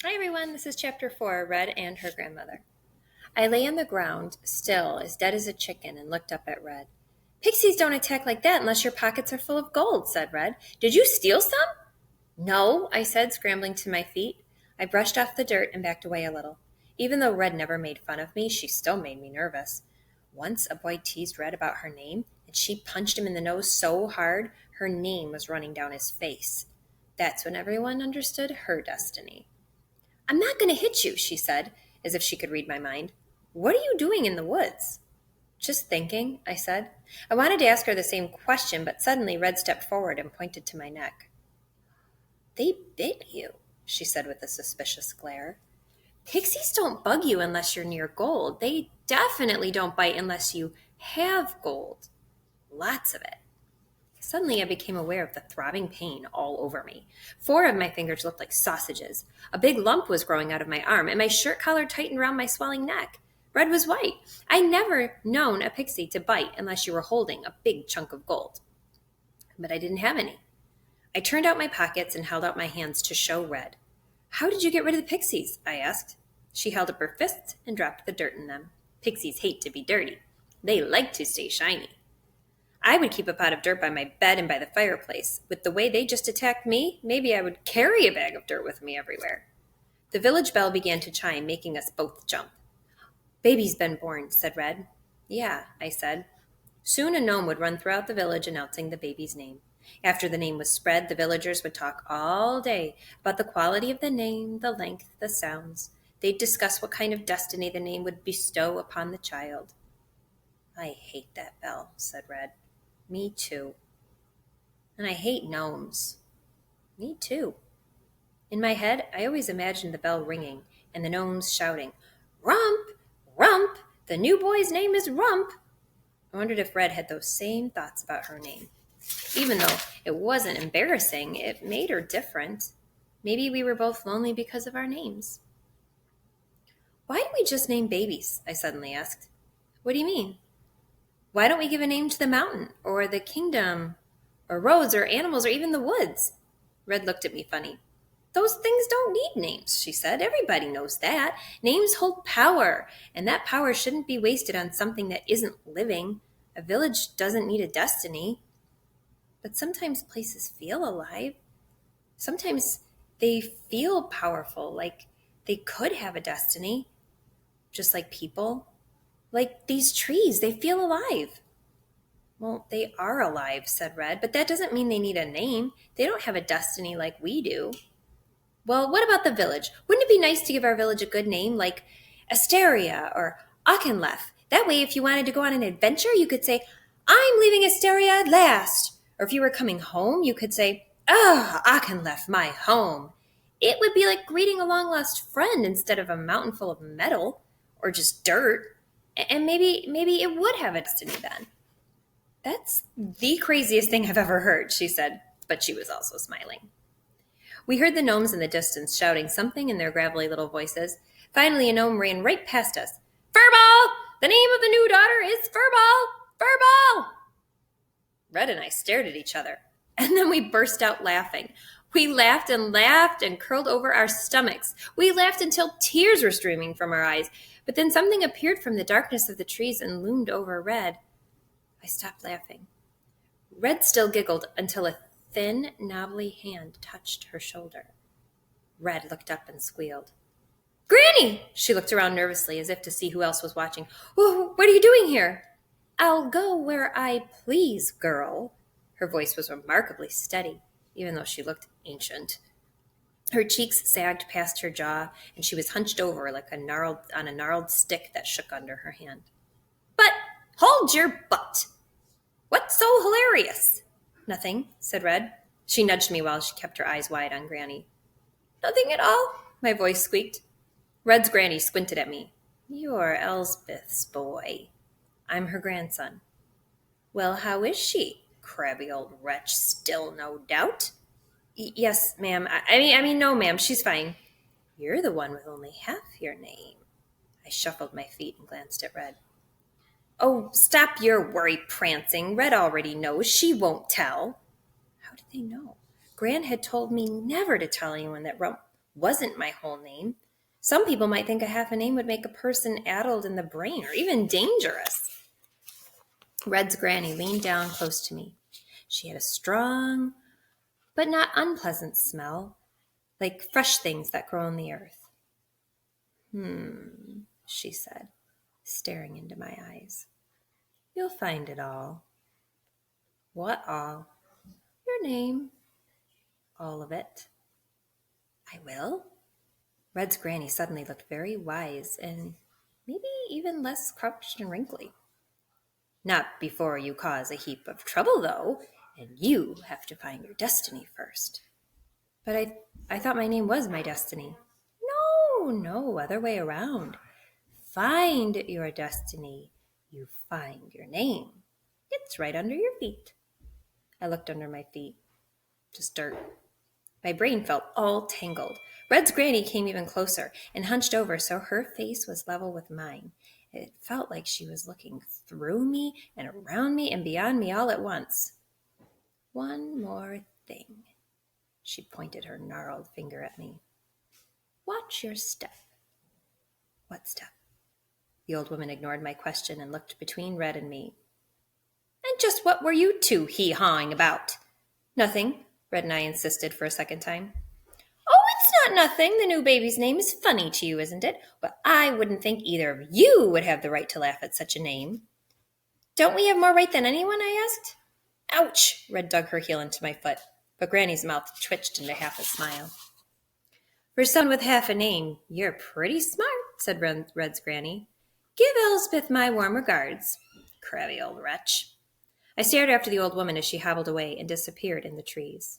Hi everyone, this is chapter 4, Red and Her Grandmother. I lay on the ground, still, as dead as a chicken, and looked up at Red. Pixies don't attack like that unless your pockets are full of gold, said Red. Did you steal some? No, I said, scrambling to my feet. I brushed off the dirt and backed away a little. Even though Red never made fun of me, she still made me nervous. Once a boy teased Red about her name, and she punched him in the nose so hard her name was running down his face. That's when everyone understood her destiny. I'm not going to hit you, she said, as if she could read my mind. What are you doing in the woods? Just thinking, I said. I wanted to ask her the same question, but suddenly Red stepped forward and pointed to my neck. They bit you, she said with a suspicious glare. Pixies don't bug you unless you're near gold. They definitely don't bite unless you have gold. Lots of it. Suddenly I became aware of the throbbing pain all over me. 4 of my fingers looked like sausages. A big lump was growing out of my arm, and my shirt collar tightened around my swelling neck. Red was white. I'd never known a pixie to bite unless you were holding a big chunk of gold. But I didn't have any. I turned out my pockets and held out my hands to show Red. How did you get rid of the pixies? I asked. She held up her fists and dropped the dirt in them. Pixies hate to be dirty. They like to stay shiny. I would keep a pot of dirt by my bed and by the fireplace. With the way they just attacked me, maybe I would carry a bag of dirt with me everywhere. The village bell began to chime, making us both jump. Baby's been born, said Red. Yeah, I said. Soon a gnome would run throughout the village announcing the baby's name. After the name was spread, the villagers would talk all day about the quality of the name, the length, the sounds. They'd discuss what kind of destiny the name would bestow upon the child. I hate that bell, said Red. Me too. And I hate gnomes. Me too. In my head, I always imagined the bell ringing and the gnomes shouting, Rump! Rump! The new boy's name is Rump! I wondered if Red had those same thoughts about her name. Even though it wasn't embarrassing, it made her different. Maybe we were both lonely because of our names. Why do we just name babies? I suddenly asked. What do you mean? Why don't we give a name to the mountain, or the kingdom, or roads, or animals, or even the woods? Red looked at me funny. Those things don't need names, she said. Everybody knows that. Names hold power, and that power shouldn't be wasted on something that isn't living. A village doesn't need a destiny. But sometimes places feel alive. Sometimes they feel powerful, like they could have a destiny, just like people. Like these trees, they feel alive. Well, they are alive, said Red, but that doesn't mean they need a name. They don't have a destiny like we do. Well, what about the village? Wouldn't it be nice to give our village a good name, like Asteria or Auchinleck? That way, if you wanted to go on an adventure, you could say, I'm leaving Asteria at last. Or if you were coming home, you could say, Auchinleck, my home. It would be like greeting a long-lost friend instead of a mountain full of metal or just dirt. And maybe it would have a destiny then. That's the craziest thing I've ever heard, she said, but she was also smiling. We heard the gnomes in the distance shouting something in their gravelly little voices. Finally, a gnome ran right past us. Furball! The name of the new daughter is Furball! Furball! Red and I stared at each other, and then we burst out laughing. We laughed and curled over our stomachs. We laughed until tears were streaming from our eyes. But then something appeared from the darkness of the trees and loomed over Red. I stopped laughing. Red still giggled until a thin, knobbly hand touched her shoulder. Red looked up and squealed. Granny! She looked around nervously as if to see who else was watching. What are you doing here? I'll go where I please, girl. Her voice was remarkably steady, even though she looked ancient. Her cheeks sagged past her jaw, and she was hunched over like a gnarled stick that shook under her hand. But hold your butt! What's so hilarious? Nothing, said Red. She nudged me while she kept her eyes wide on Granny. Nothing at all, my voice squeaked. Red's Granny squinted at me. You're Elsbeth's boy. I'm her grandson. Well, how is she? Crabby old wretch, still no doubt. Yes, ma'am. I mean, no, ma'am. She's fine. You're the one with only half your name. I shuffled my feet and glanced at Red. Oh, stop your worry prancing. Red already knows. She won't tell. How did they know? Gran had told me never to tell anyone that wasn't my whole name. Some people might think a half a name would make a person addled in the brain or even dangerous. Red's granny leaned down close to me. She had a strong but not unpleasant smell, like fresh things that grow in the earth. She said, staring into my eyes. You'll find it all. What all? Your name. All of it. I will? Red's granny suddenly looked very wise and maybe even less crouched and wrinkly. Not before you cause a heap of trouble, though, and you have to find your destiny first. But I thought my name was my destiny. No, other way around. Find your destiny. You find your name. It's right under your feet. I looked under my feet. Just dirt. My brain felt all tangled. Red's granny came even closer and hunched over so her face was level with mine. It felt like she was looking through me and around me and beyond me all at once. One more thing. She pointed her gnarled finger at me. Watch your step. What step? The old woman ignored my question and looked between Red and me. And just what were you two hee-hawing about? Nothing, Red and I insisted for a second time. Oh, it's not nothing. The new baby's name is funny to you, isn't it? But I wouldn't think either of you would have the right to laugh at such a name. Don't we have more right than anyone? I asked. Ouch! Red dug her heel into my foot, but Granny's mouth twitched into half a smile. For someone with half a name, you're pretty smart, said Red's Granny. Give Elspeth my warm regards. Crabby old wretch. I stared after the old woman as she hobbled away and disappeared in the trees.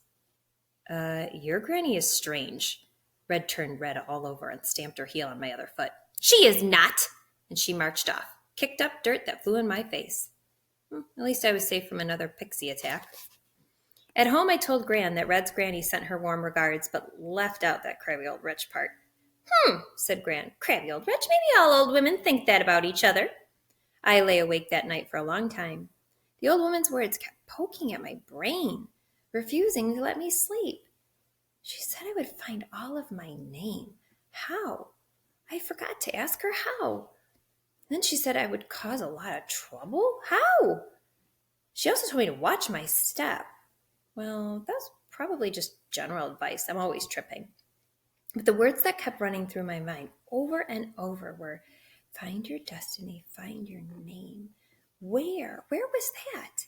Your granny is strange. Red turned red all over and stamped her heel on my other foot. She is not! And she marched off, kicked up dirt that flew in my face. At least I was safe from another pixie attack. At home, I told Gran that Red's granny sent her warm regards, but left out that crabby old wretch part. Said Gran. Crabby old wretch? Maybe all old women think that about each other. I lay awake that night for a long time. The old woman's words kept poking at my brain, refusing to let me sleep. She said I would find all of my name. How? I forgot to ask her how. Then she said I would cause a lot of trouble. How? She also told me to watch my step. Well, that's probably just general advice. I'm always tripping. But the words that kept running through my mind over and over were, find your destiny, find your name. Where? Where was that?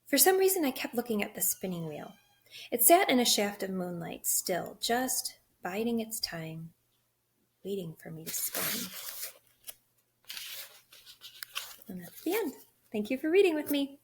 For some reason, I kept looking at the spinning wheel. It sat in a shaft of moonlight, still, just biding its time, waiting for me to spin. And that's the end. Thank you for reading with me.